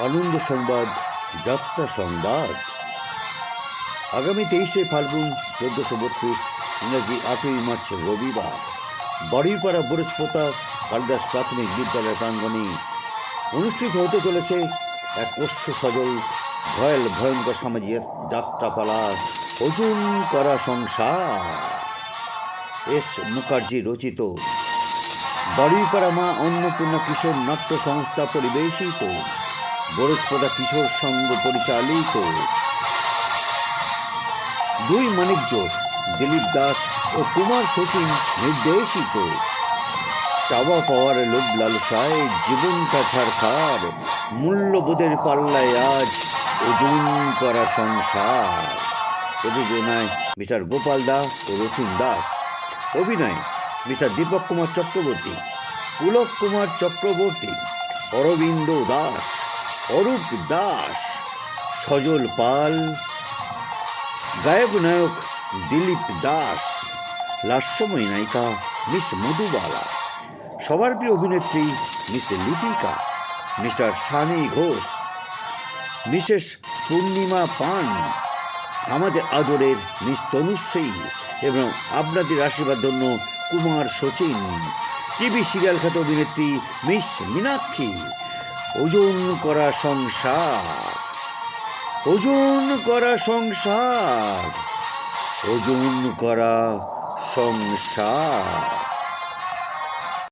আনন্দ সংবাদ, যাত্রা সংবাদ। আগামী 23শে ফাল্গুন 1432 ইংরাজি 8ই মার্চ রবিবার বাড়িপাড়া বরজপোতা কালিদাস প্রাথমিক বিদ্যালয় প্রাঙ্গণে অনুষ্ঠিত হতে চলেছে এক অশ্ব সজল ভয়ঙ্কর সামাজিক যাত্রাপালা ওজন করা সংসার। এস মুখার্জি রচিত, বাড়িপাড়া মা অন্নপূর্ণা কিশোর নাট্য সংস্থা পরিবেশিত, বরজপোতা কিশোর সংঘ পরিচালিত, দুই মানিকজ, দিলীপ দাস ও কুমার শচীন নির্দেশিত। চাওয়া পাওয়ার লোভ লালসায় জীবনটা ছাড়খার, মূল্যবোধের পাল্লায় আজ ওজন করা সংসার। প্রযোজনায় মিস্টার গোপাল দাস ও রথিন দাস, অভিনয় মিস্টার দীপক কুমার চক্রবর্তী, পুলক কুমার চক্রবর্তী, অরবিন্দ দাস, অরূপ দাস, সজল পাল, গায়ক নায়ক দিলীপ দাস, লাস্যময়ী নায়িকা মিস মধুবালা, সবার প্রিয় অভিনেত্রী Miss Lipika, Mister Sunny Ghosh, Mrs Purnima Pan, আমাদের আদরের মিস তনুশ্রী এবং আপনাদের আশীর্বাদ ধন্য কুমার শচীন, টিভি সিরিয়াল খ্যাত অভিনেত্রী মিস মীনাক্ষী। ওজন করা সংসার, ওজন করা সংসার, ওজন করা সংসার।